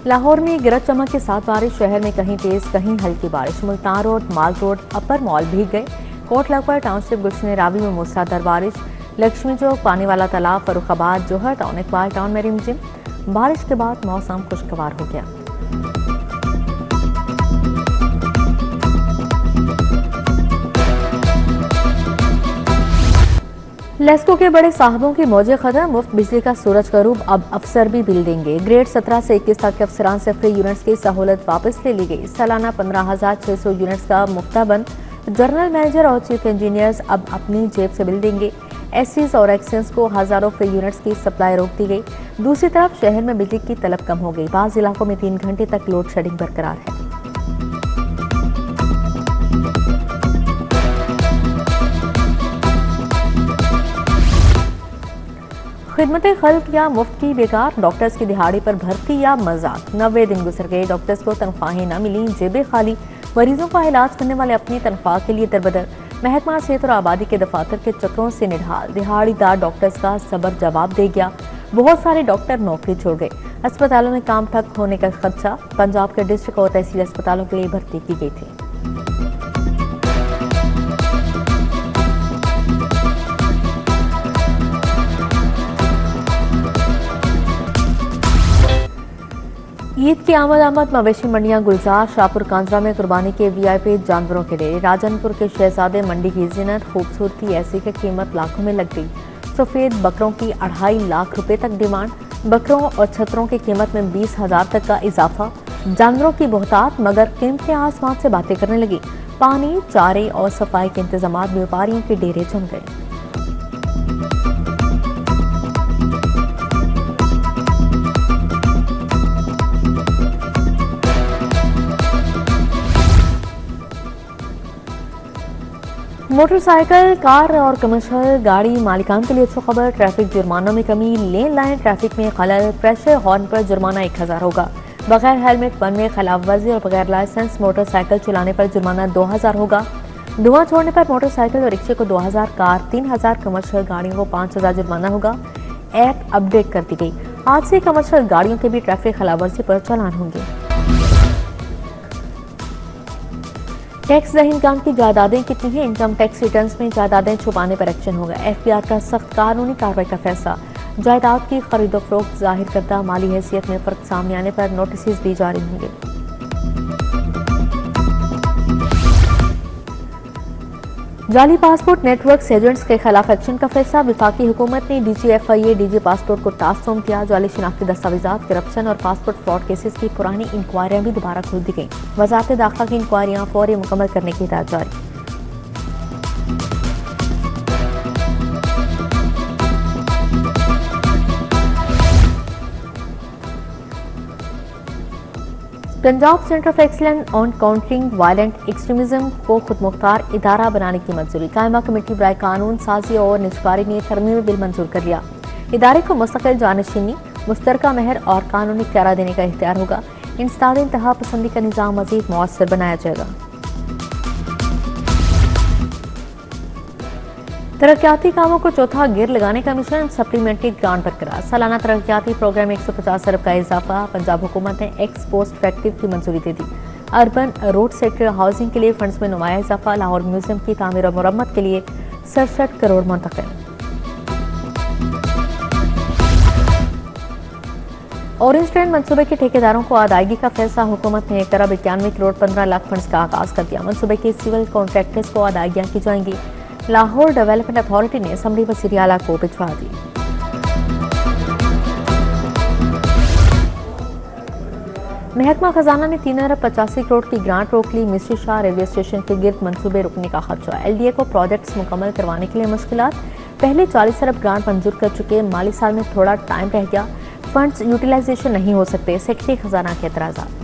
लाहौर में गरज चमक के साथ बारिश, शहर में कहीं तेज कहीं हल्की बारिश। मुल्तान रोड, माल रोड, अपर मॉल भीग गए। कोटलखपत टाउनशिप, गुलशन रावी में मूसलाधार बारिश। लक्ष्मी चौक, पानी वाला तालाब, फरुखाबाद, जोहर टाउन, इकबाल टाउन में रिमझिम। बारिश के बाद मौसम खुशगवार हो गया। लेस्को के बड़े साहबों की मौजे खत्म, मुफ्त बिजली का सूरज करूब, अब अफसर भी बिल देंगे। ग्रेड 17 से 21 तक के अफसरान से फ्री यूनिट्स की सहूलत वापस ले ली गई। सालाना 15,600 यूनिट्स का मुफ्ता बंद। जनरल मैनेजर और चीफ इंजीनियर्स अब अपनी जेब से बिल देंगे। एससीज और एक्सेंस को हजारों फ्री यूनिट्स की सप्लाई रोक दी गई। दूसरी तरफ शहर में बिजली की तलब कम हो गई। बाज़ इलाकों में 3 घंटे तक लोड शेडिंग बरकरार है। खिदमत खल्क या मुफ्त की बेकार, डॉक्टर्स की दिहाड़ी पर भर्ती या मजाक। 90 दिन गुजर गए, डॉक्टर्स को तनख्वाहें न मिली, जेबें खाली। मरीजों का इलाज करने वाले अपनी तनख्वाह के लिए दरबदर। महकमा सेहत और आबादी के दफातर के चक्रों से निढाल। दिहाड़ीदार डॉक्टर्स का सबर जवाब दे गया। बहुत सारे डॉक्टर नौकरी छोड़ गए। अस्पतालों में काम ठप होने का खदशा। पंजाब के डिस्ट्रिक्ट और तहसील अस्पतालों के लिए भर्ती की गई थी। ईद की आमद मवेशी मंडियां गुलजार। शाहपुर कांजरा में कुर्बानी के वीआईपी जानवरों के लिए। राजनपुर के शहजादे मंडी की जिनत, खूबसूरती ऐसी कि कीमत लाखों में लग गई। सफेद बकरों की 2.5 लाख रुपए तक डिमांड। बकरों और छतरों की कीमत में 20,000 तक का इजाफा। जानवरों की बहुतात, मगर कीमतें आसमान से बातें करने लगी। पानी, चारे और सफाई के इंतजाम में व्यापारियों के डेरे जम गए। मोटरसाइकिल, कार और कमर्शियल गाड़ी मालिकान के लिए अच्छी खबर। ट्रैफिक जुर्मानों में कमी। लेन लाइन ट्रैफिक में खलल। प्रेशर हॉर्न पर जुर्माना 1000 होगा। बगैर हेलमेट वन में खिलाफ वर्जी और बगैर लाइसेंस मोटरसाइकिल चलाने पर जुर्माना 2000 होगा। धुआं छोड़ने पर मोटरसाइकिल और रिक्शे को 2000, कार 3000, कमर्शियल गाड़ियों को 5000 जुर्माना होगा। ऐप अपडेट कर दी गई। आज से कमर्शियल गाड़ियों के भी ट्रैफिक खिलाफ वर्जी पर चालान होंगे। टैक्स दहिंदगान की जायदादें कितनी हैं? इनकम टैक्स रिटर्न्स में जायदादें छुपाने पर एक्शन होगा। एफबीआर का सख्त कानूनी कार्रवाई का फैसला। जायदाद की खरीदो फरोख्त जाहिर करदा माली हैसियत में फर्क सामने आने पर नोटिस भी जारी होंगे। जाली पासपोर्ट नेटवर्क एजेंट्स के खिलाफ एक्शन का फैसला। विफाकी हुकूमत ने DGFIA डीजी पासपोर्ट को टास्क सौंप दिया। जाली शिनाख्ती दस्तावेजात, करप्शन और पासपोर्ट फ्रॉड केसेस की पुरानी इंक्वायरियां भी दोबारा खोल दी गई। वजारत दाखिला की इंक्वायरियां फौरी मुकम्मल करने की हिदायत जारी। Punjab centre of excellence on countering violent extremism को खुदमुख्तार इदारा बनाने की मंजूरी। कायमा कमेटी बराए कानून साजी और निजकारी ने तरमीमी बिल मंजूर कर लिया। इदारे को मुस्तकिल जानशीनी, मुश्तरका महर और कानूनी करार देने का इख्तियार होगा। इंसदाद इंतहा पसंदी का निज़ाम मजीद मौसर बनाया जाएगा। तरक्याती कामों को चौथा गियर लगाने का मिशन। सप्लीमेंट्री ग्रांट बरकरार। सालाना तरक्याती प्रोग्राम 150 अरब का इजाफा। पंजाब हुकूमत ने एक्स पोस्ट इफेक्टिव की मंजूरी दे दी। अर्बन रोड सेक्टर हाउसिंग के लिए फंड्स में नुमाया इजाफा। लाहौर म्यूजियम की तामीर और मुरम्मत के लिए 67 करोड़ मुंतकिल। ऑरेंज ट्रेन मंसूबे के ठेकेदारों को अदायगी का फैसला। हुकूमत ने 1 अरब 91 करोड़ 15 लाख फंड्स का आगाज कर दिया। मंसूबे के सिविल कॉन्ट्रैक्टर्स को अदायगियां की जाएंगी। लाहौर डेवलपमेंट अथॉरिटी ने असम्बली वज़ीर आला को भिजवा दी। महकमा खजाना ने 3 अरब 85 करोड़ की ग्रांट रोक ली। मिस्री शाह रेलवे स्टेशन के गिर्द मंसूबे रुकने का खदशा। LDA को प्रोजेक्ट्स मुकम्मल करवाने के लिए मुश्किलात। पहले 40 अरब ग्रांट मंजूर कर चुके, माली साल में थोड़ा टाइम रह गया, फंड्स यूटिलाइजेशन नहीं हो सकते। सेक्रेटरी खजाना के एतराज़ात।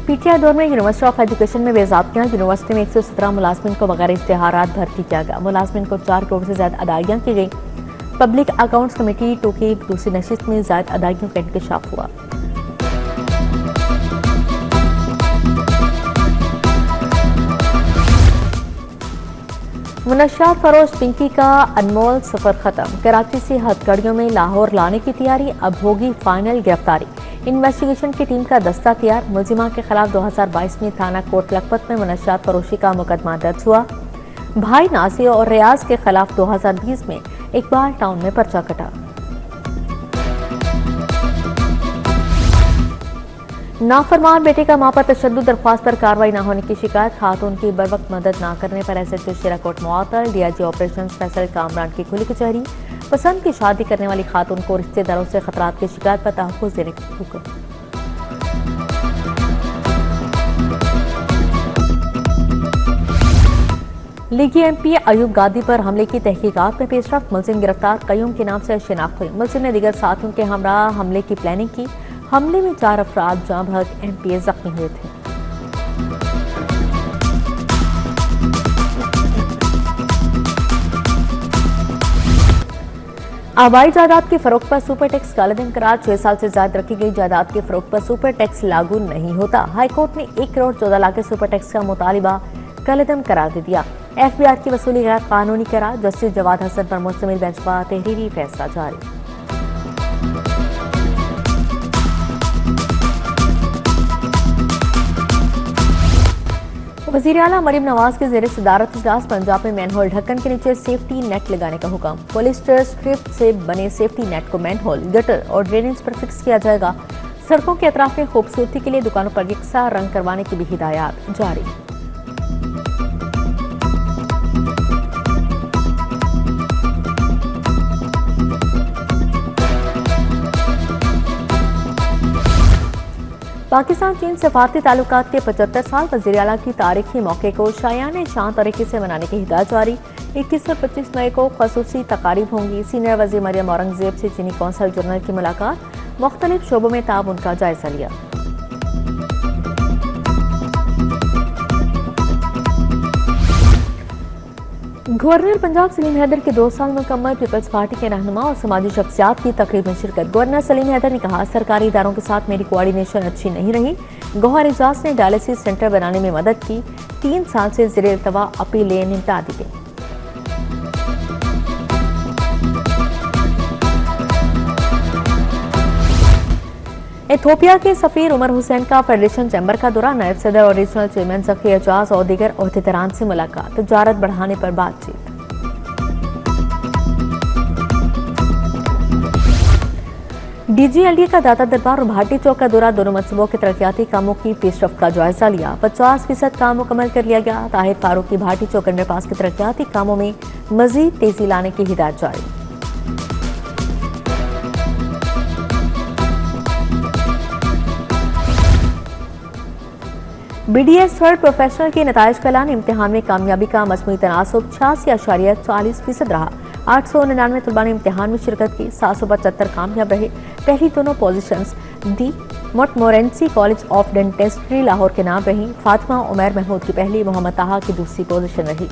PTI दौर में यूनिवर्सिटी ऑफ एजुकेशन में बेज़ाब्तियां। यूनिवर्सिटी में 117 मुलाजमिन को बगैर इश्तिहारात भर्ती किया गया। मुलाजमिन को 4 करोड़ से ज्यादा अदायगियां की गई। पब्लिक अकाउंट्स कमेटी 2 की दूसरी नशिस्त में ज्यादा अदायगियों का इंकशाफ हुआ। मुनश्शात फरोश पिंकी का अनमोल सफर खत्म। कराची से हथकड़ियों में लाहौर लाने की तैयारी, अब होगी फाइनल गिरफ्तारी। इन्वेस्टिगेशन की टीम का दस्ता तैयार। मुलजिमा के खिलाफ 2022 में थाना कोट लखपत में मुनश्शात फरोशी का मुकदमा दर्ज हुआ। भाई नासिर और रियाज के खिलाफ 2020 में इकबाल टाउन में पर्चा कटा। नाफरमान बेटे का मां पर तशद्दुद, दरख्वास्त पर कार्रवाई न होने की शिकायत। खातून की बर वक्त मदद न करने पर एसएचओ शेराकोट मुअत्तल। डीआईजी ऑपरेशन फैसल कामरान की खुली कचहरी। पसंद की शादी करने वाली खातून को रिश्तेदारों से खतरात की शिकायत पर तहफ़्फ़ुज़ देने का हुक्म। लीगी एमपी अयूब गादी पर हमले की तहकीकात में पेशरफ्त। मुलजिम गिरफ्तार, कयूम के नाम से शिनाख्त हुई। मुलजिम ने दीगर साथियों के हमरा हमले की प्लानिंग की। हमले में 4 अफराद जाँ बहक एमपीए जख्मी हुए थे। आबाई जायदाद की फरोख्त पर सुपर टैक्स कालेदम करार। 6 साल से ज्यादा रखी गई जायदाद की फरोख्त पर सुपर टैक्स लागू नहीं होता। हाईकोर्ट ने 1 करोड़ 14 लाख के सुपर टैक्स का मुतालिबा कालेदम करार दे दिया। एफबीआर की वसूली गैर कानूनी करार। जस्टिस जवाद हसन पर मुश्तमिल बेंच पर तहरीरी फैसला जारी। वज़ीर आला मरीम नवाज के ज़ेरे सदारत इजलास। पंजाब में मैनहोल ढक्कन के नीचे सेफ्टी नेट लगाने का हुक्म। पॉलिस्टर स्ट्रिप से बने सेफ्टी नेट को मैनहोल, गटर और ड्रेनेज पर फिक्स किया जाएगा। सड़कों के अतराफ में खूबसूरती के लिए दुकानों पर यकसा रंग करवाने की भी हिदायत जारी। पाकिस्तान चीन सफारती ताल्लुकात के 75 साल वज़ीर आला की तारीखी मौके को शायान शान तरीके से मनाने की हिदायत जारी। 21 और 25 मई को खसूसी तकारीब होंगी। सीनियर वज़ीर मरियम औरंगजेब से चीनी कौंसल जनरल की मुलाकात। मुख्तलिफ शोबों में ताउन का जायजा लिया। गवर्नर पंजाब सलीम हैदर के 2 साल मुकम्मल पीपल्स पार्टी के रहनुमा और समाजी शख्सियात की तकरीब में शिरकत। गवर्नर सलीम हैदर ने कहा, सरकारी इदारों के साथ मेरी कोऑर्डिनेशन अच्छी नहीं रही। गौहर एजाज ने डायलिसिस सेंटर बनाने में मदद की। 3 साल से ज़ेरे इल्तवा अपीलें निपटा दी गई। इथियोपिया के सफीर उमर हुसैन का फेडरेशन चैम्बर का दौरा। नायब सदर और रीजनल चेयरमैन ज़की एजाज और दीगर ओहदेदारान से मुलाकात। तजारत बढ़ाने पर बातचीत। डीजीएलडी का दाता दरबार और भाटी चौक का दौरा। दोनों मनसूबों के तरक्याती कामों की पेशरफ्त का जायजा लिया। 50% काम मुकम्मल कर लिया गया। ताहिर फारूक की भाटी चौक अंडरपास के तरक्याती कामों में मजीद तेजी लाने की हिदायत जारी। बीडीएस थर्ड प्रोफेशनल के नताइज का ऐलान। इम्तिहान में कामयाबी का मजमूई तनासुब 86.40% रहा। 899 तलबा ने इम्तिहान में शिरकत की। 775 कामयाब रहे। पहली दोनों positions the Montmorency College of Dentistry Lahore के नाम रही। फातिमा उमैर महमूद की पहली, मोहम्मद ताहा की दूसरी पोजीशन रही।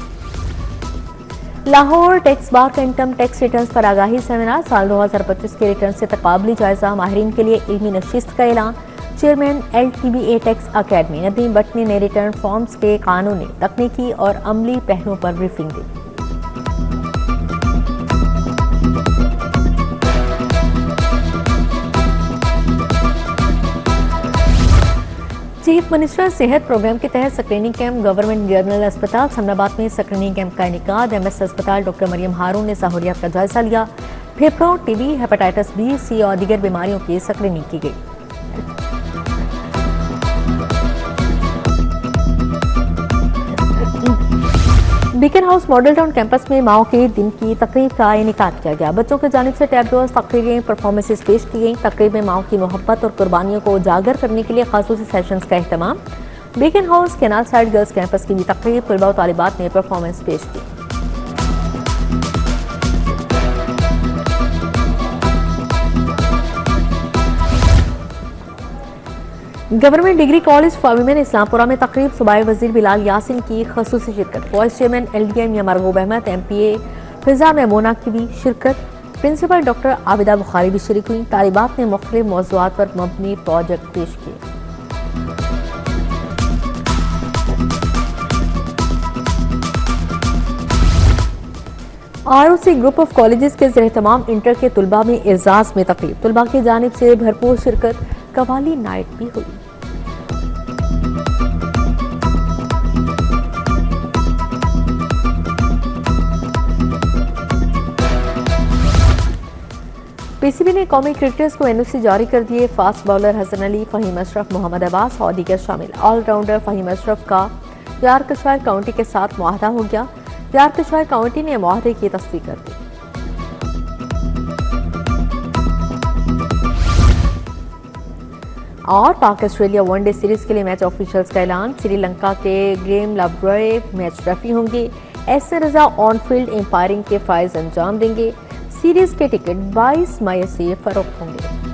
लाहौर टैक्स बार का इनकम टैक्स रिटर्न्स पर आगाही सेमिनार। साल 2025 के रिटर्न से तकाबली जायजा। माहिरीन के लिए इल्मी नशिस्त का ऐलान। Chairman LTBA tax academy Nadeem Bhatt ने रिटर्न फॉर्म्स के कानूनी, तकनीकी और अमली पहलुओं पर ब्रीफिंग दी। चीफ मिनिस्टर सेहत प्रोग्राम के तहत स्क्रीनिंग कैंप। गवर्नमेंट जनरल अस्पताल समनाबाद में स्क्रीनिंग कैंप का इनेकाद। MS अस्पताल डॉक्टर मरियम हारून ने सहूलियत का जायजा लिया। फेफड़ों, TB, हेपेटाइटिस B, C और दीगर बीमारियों की स्क्रीनिंग की गई। Beacon house model town campus में माओ के दिन की तकरीब का इनेकाद किया गया। बच्चों की जानिब से टैबलोज, तकरीरें, परफॉर्मेंसेस पेश की गई। तकरीब में माओ की मोहब्बत और कुर्बानियों को उजागर करने के लिए खासूसी सेशंस का एहतमाम। Beaconhouse canal side girls campus की भी तकरीब। तलबा और तालिबात ने परफॉर्मेंस पेश की। Government degree college for women Islampura में तकरीब। सूबाई वजीर बिलाल यासिन की खसूसी शिरकत। वाइस चेयरमैन LDM या मरगूब अहमद, MPA फिजा मेमोना की भी शिरकत। प्रिंसिपल डॉक्टर आबिदा बुखारी भी शरीक हुई। तालिबात ने मुख्तलिफ मौज़ूआत पर मबनी प्रोजेक्ट पेश किए। ROC ग्रुप ऑफ कॉलेजेस के ज़ेर-ए-तमाम इंटर के तुलबा में एजाज में तकरीब, तुलबा की जानिब से भरपूर शिरकत, कवाली नाइट भी हुई। PCB ने कौमी क्रिकेटर्स को NOC जारी कर दिए। फास्ट बॉलर हसन अली, फहीम अशरफ, मोहम्मद अब्बास और दीगर शामिल। ऑलराउंडर फहीम अशरफ का यार्कशायर काउंटी के साथ मुआहदा हो गया। यार्कशायर काउंटी ने मुआहदे की तस्दीक कर दी। और पाक ऑस्ट्रेलिया वनडे सीरीज के लिए मैच ऑफिशियल्स का ऐलान। श्रीलंका के ग्रेम लाब्रे मैच रेफरी होंगे। एस रजा ऑन फील्ड एम्पायरिंग के फ़राइज़ अंजाम देंगे। सीरीज के टिकट 22 मई से फरोख्त होंगे।